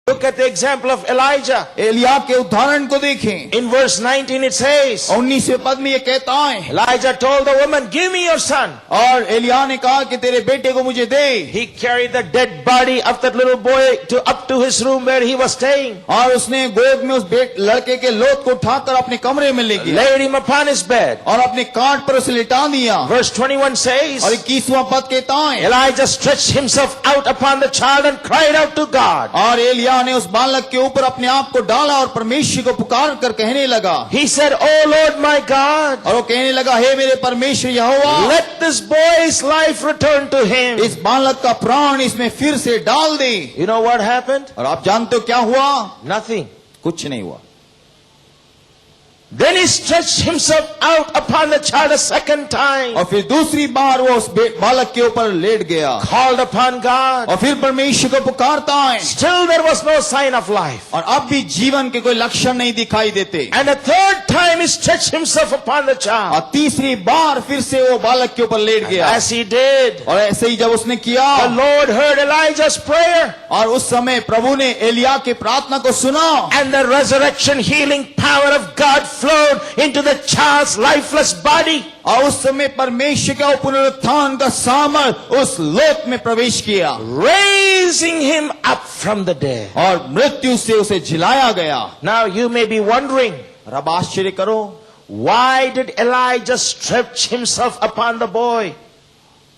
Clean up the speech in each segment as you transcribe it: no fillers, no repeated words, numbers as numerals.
Look at the example of Elijah. Elia के उदाहरण को देखें। In verse 19 it says, 19वें पद में ये कहता है, Elijah told the woman, give me your son. और एलिया ने कहा कि तेरे बेटे को मुझे दे। He carried the dead body of that little boy up to his room where he was staying. और उसने गोद में उस लड़के के लोथ को उठाकर अपने कमरे में ले गया, Laid him upon his bed. और अपने काट पर उसे लिटा दिया। Verse 21 says, और 21वां पद कहता है, Elijah stretched himself out upon the child and cried out to God. और एलिया ने उस बालक के ऊपर अपने आप को डाला और परमेश्वर को पुकार कर कहने लगा। He said, Oh Lord my God, और वो कहने लगा, हे मेरे परमेश्वर यहोवा, let this boy's life return to him. इस बालक का प्राण इसमें फिर से डाल दे। You know what happened? और आप जानते हो क्या हुआ? Nothing. कुछ नहीं हुआ। Then he stretched himself out upon the child a second time. और फिर दूसरी बार वो उस बालक के ऊपर लेट गया, Called upon God. और फिर परमेश्वर को पुकारता है। Still there was no sign of life. और अब भी जीवन के कोई लक्षण नहीं दिखाई देते। And a third time he stretched himself upon the child. और तीसरी बार फिर से वो बालक के ऊपर लेट गया। As he did, और ऐसे ही जब उसने किया, the Lord heard Elijah's prayer. और उस समय प्रभु ने एलिया के प्रार्थना को सुना, And the resurrection healing power of God flowed into the child's lifeless body. और उस समय परमेश्वर का पुनरुत्थान का सामर्थ उस लोक में प्रवेश किया, Raising him up from the dead. और मृत्यु से उसे जिलाया गया। Now you may be wondering, और अब आश्चर्य करो, why did Elijah stretch himself upon the boy?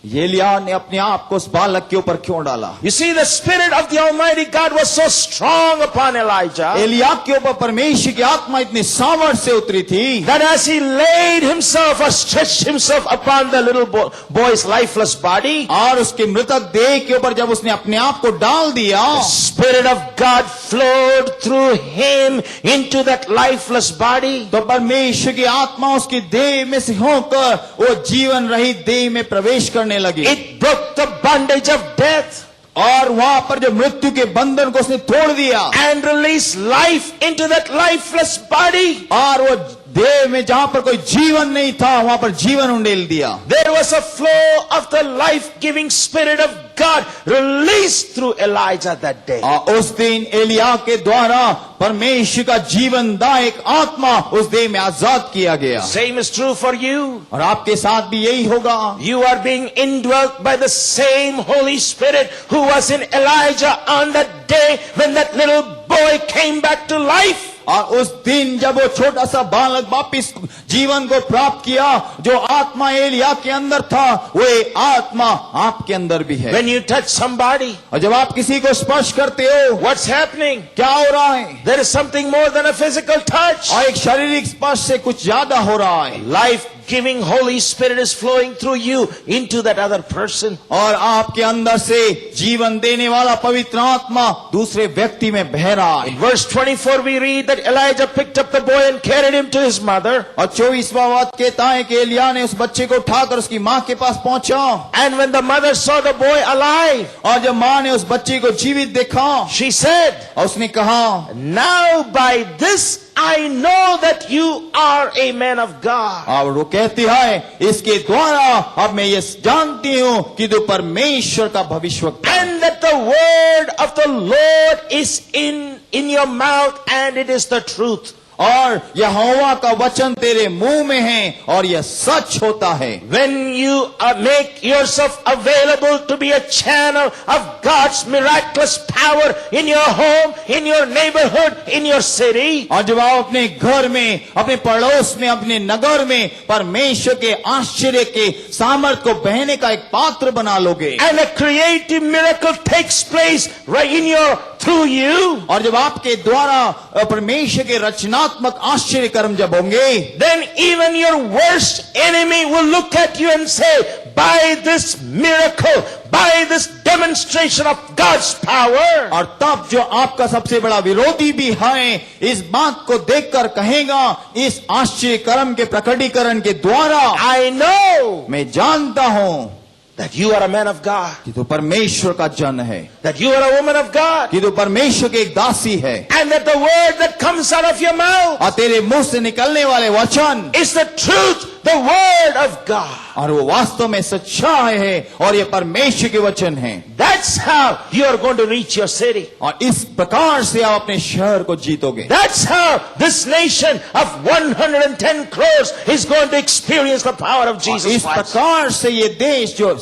Elia ने अपने आप को उस बालक के ऊपर क्यों डाला? You see, the spirit of the Almighty God was so strong upon Elijah Elia के ऊपर परमेश्वर की आत्मा इतनी सामर्थ से उतरी थी that as he laid himself or stretched himself upon the little boy's lifeless body, और उसके मृतक देह के ऊपर जब उसने अपने आप को डाल दिया, the Spirit of God flowed through him into that lifeless body. तो परमेश्वर की आत्मा उसकी देह में से होकर वो जीवन रहित देह में प्रवेश करने लगी। It broke the bondage of death और वहां पर जो मृत्यु के बंधन को उसने तोड़ दिया, and released life into that lifeless body. और वो देह में जहां पर कोई जीवन नहीं था वहां पर जीवन उंडेल दिया। There was a flow of the life-giving Spirit of God released through Elijah that day. उस दिन एलिया के द्वारा परमेश्वर का जीवनदायक आत्मा उस देह में आजाद किया गया। Same is true for you. और आपके साथ भी यही होगा। You are being indwelt by the same Holy Spirit who was in Elijah on that day when that little boy came back to life. और उस दिन जब वो छोटा सा बालक वापिस जीवन को प्राप्त किया, जो आत्मा एलिया के अंदर था वो आत्मा आपके अंदर भी है। When you touch somebody, और जब आप किसी को स्पर्श करते हो, what's happening? क्या हो रहा है? There is something more than a physical touch. और एक शारीरिक स्पर्श से कुछ ज्यादा हो रहा है। Life-giving Holy Spirit is flowing through you into that other person. और आपके अंदर से जीवन देने वाला पवित्र आत्मा दूसरे व्यक्ति में बह रहा है। In verse 24 we read that Elijah picked up the boy and carried him to his mother. और 24वां वाक्य कहता है कि एलिया ने उस बच्चे को उठाकर उसकी माँ के पास पहुंचा। And when the mother saw the boy alive, और जब माँ ने उस बच्चे को जीवित देखा, she said, और उसने कहा, now by this I know that you are a man of God. और वो कहती है, इसके द्वारा अब मैं ये जानती हूँ कि तू परमेश्वर का भविष्यवक्ता है। And that the word of the Lord is in your mouth and it is the truth. और यहोवा का वचन तेरे मुंह में है और यह सच होता है। When you make yourself available to be a channel of God's miraculous power in your home, in your neighborhood, in your city, और जब आप अपने घर में, अपने पड़ोस में, अपने नगर में परमेश्वर के आश्चर्य के सामर्थ को बहने का एक पात्र बना लोगे, and a creative miracle takes place right in your through you, और जब आपके द्वारा परमेश्वर के रचनात्मक आश्चर्य कर्म जब होंगे, then even your worst enemy will look at you and say, by this miracle, by this demonstration of God's power, और तब जो आपका सबसे बड़ा विरोधी भी है इस बात को देखकर कहेगा, इस आश्चर्य कर्म के प्रकटीकरण के द्वारा I know मैं जानता हूं that you are a man of God, कि तू परमेश्वर का जन है, that you are a woman of God, कि तू परमेश्वर की एक दासी है, and that the word that comes out of your mouth और तेरे मुंह से निकलने वाले वचन is the truth the word of God. और वो वास्तव में सच्चाई है और ये परमेश्वर के वचन है। That's how you are going to reach your city. और इस प्रकार से आप अपने शहर को जीतोगे। That's how this nation of 110 crores is going to experience the power of Jesus इस Christ. प्रकार से ये देश जो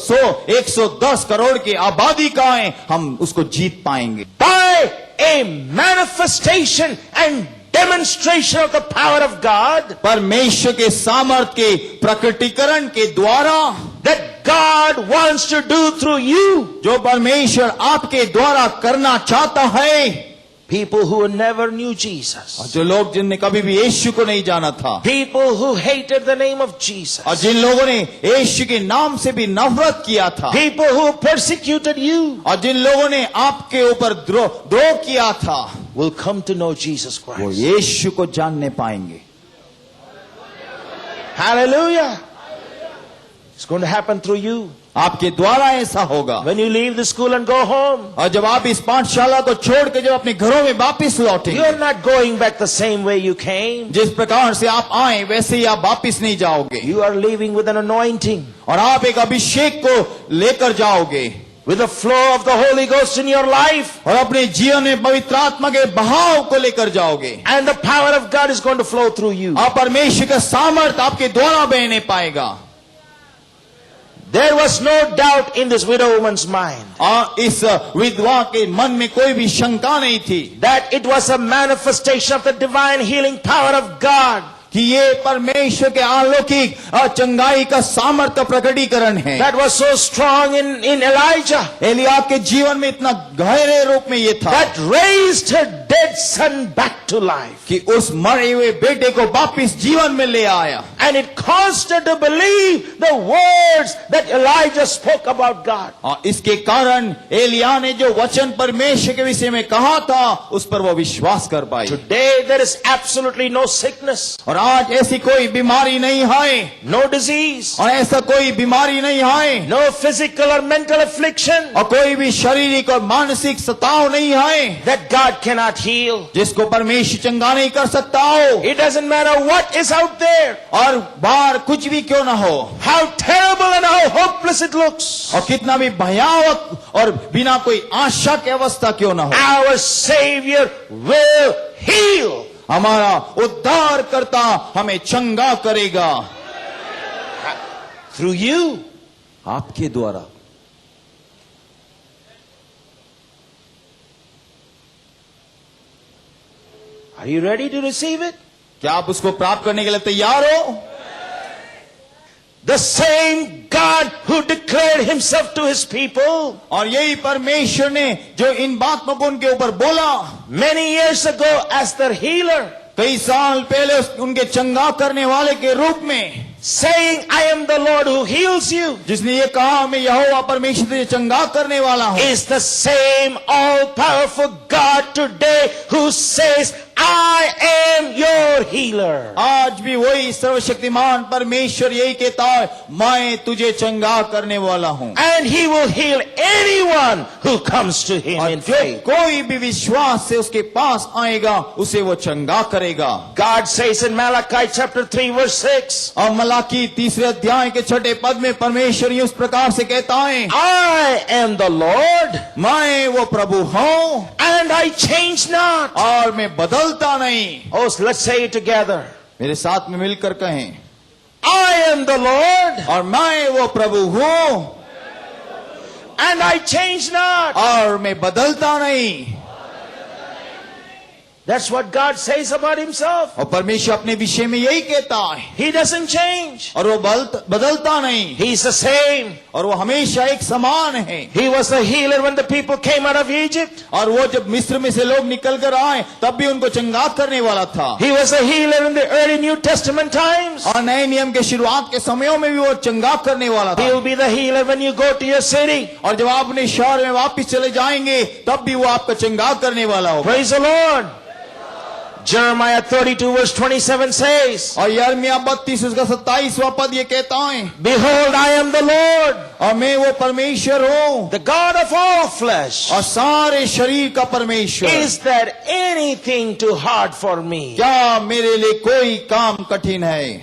110 करोड़ की आबादी का है, हम उसको जीत पाएंगे। By a manifestation and demonstration of the power of God परमेश्वर के सामर्थ के प्रकटीकरण के द्वारा, that God wants to do through you. जो परमेश्वर आपके द्वारा करना चाहता है। People who never knew Jesus. और जो लोग जिनने कभी भी यीशु को नहीं जाना था, People who hated the name of Jesus. और जिन लोगों ने यीशु के नाम से भी नफरत किया था, People who persecuted you और जिन लोगों ने आपके ऊपर द्रोह किया था, will come to know Jesus वो Christ. यीशु को जानने पाएंगे। Hallelujah. It's going to happen through you. आपके द्वारा ऐसा होगा। When you leave the school and go home, और जब आप इस पाठशाला को छोड़ के जब अपने घरों में वापस लौटेंगे, you're not going back the same way you came. जिस प्रकार से आप आए वैसे ही आप वापस नहीं जाओगे, You are leaving with an anointing, और आप एक अभिषेक को लेकर जाओगे, with the flow of the Holy Ghost in your life. और अपने जीवन में पवित्र आत्मा के बहाव को लेकर जाओगे। And the power of God is going to flow through you. आप परमेश्वर का सामर्थ आपके द्वारा बहने पाएगा। There was no doubt in this widow woman's mind और इस विधवा के मन में कोई भी शंका नहीं थी that it was a manifestation of the divine healing power of God. कि ये परमेश्वर के अलौकिक चंगाई का सामर्थ्य प्रकटीकरण है। That was so strong in Elijah Elia के जीवन में इतना गहरे रूप में ये था that raised her dead son back to life. कि उस मरे हुए बेटे को वापस जीवन में ले आया। And it caused her to believe the words that Elijah spoke about God. और इसके कारण एलिया ने जो वचन परमेश्वर के विषय में कहा था उस पर वो विश्वास कर पाई। Today there is absolutely no sickness, और आज ऐसी कोई बीमारी नहीं है, no disease, और ऐसा कोई बीमारी नहीं है, no physical or mental affliction और कोई भी शारीरिक और मानसिक सताव नहीं है that God cannot heal. जिसको परमेश्वर चंगा नहीं कर सकता हो। It doesn't matter what is out there, और बाहर कुछ भी क्यों ना हो, how terrible and how hopeless it looks. और कितना भी भयावह और बिना कोई आशा की अवस्था क्यों ना हो, Our Savior will heal. हमारा उद्धार करता हमें चंगा करेगा Through you. आपके द्वारा। Are you ready to receive it? क्या आप उसको प्राप्त करने के लिए तैयार हो? The same God who declared himself to his people और यही परमेश्वर ने जो इन बातों को उनके ऊपर बोला many years ago as their healer, कई साल पहले उनके चंगा करने वाले के रूप में, saying, I am the Lord who heals you, जिसने ये कहा मैं यहोवा परमेश्वर तुझे चंगा करने वाला हूँ, is the same all-powerful God today who says, I am your healer. आज भी वही सर्वशक्तिमान परमेश्वर यही कहता है मैं तुझे चंगा करने वाला हूँ। And he will heal anyone who comes to him और in जो faith. कोई भी विश्वास से उसके पास आएगा उसे वो चंगा करेगा। God says in Malachi chapter 3 verse 6, और मलाकी 3 अध्याय के 6 पद में परमेश्वर इस प्रकार से कहता है I am the Lord मैं वो प्रभु हूँ and I change not. और मैं बदलता नहीं। Oh, so let's say it together. मेरे साथ में मिलकर कहें I am the Lord और मैं वो प्रभु हूँ and I change not. और मैं बदलता नहीं। That's what God says about himself. और परमेश्वर अपने विषय में यही कहता है He doesn't change. और वो बदलता नहीं He's the same. और वो हमेशा एक समान है। He was the healer when the people came out of Egypt. और वो जब मिस्र में से लोग निकल कर आए तब भी उनको चंगा करने वाला था। He was a healer in the early New Testament times. और नए नियम के शुरुआत के समयों में भी वो चंगा करने वाला था। He'll be the healer when you go to your city. और जब आप अपने शहर में वापस चले जाएंगे तब भी वो आपका चंगा करने वाला होगा। Praise the Lord. Jeremiah 32 verse 27 says, और यिर्मयाह 32 उसका 27वां पद ये कहता है Behold, I am the Lord, और मैं वो परमेश्वर हूँ the God of all flesh. और सारे शरीर का परमेश्वर। Is there anything too hard for me? क्या मेरे लिए कोई काम कठिन है?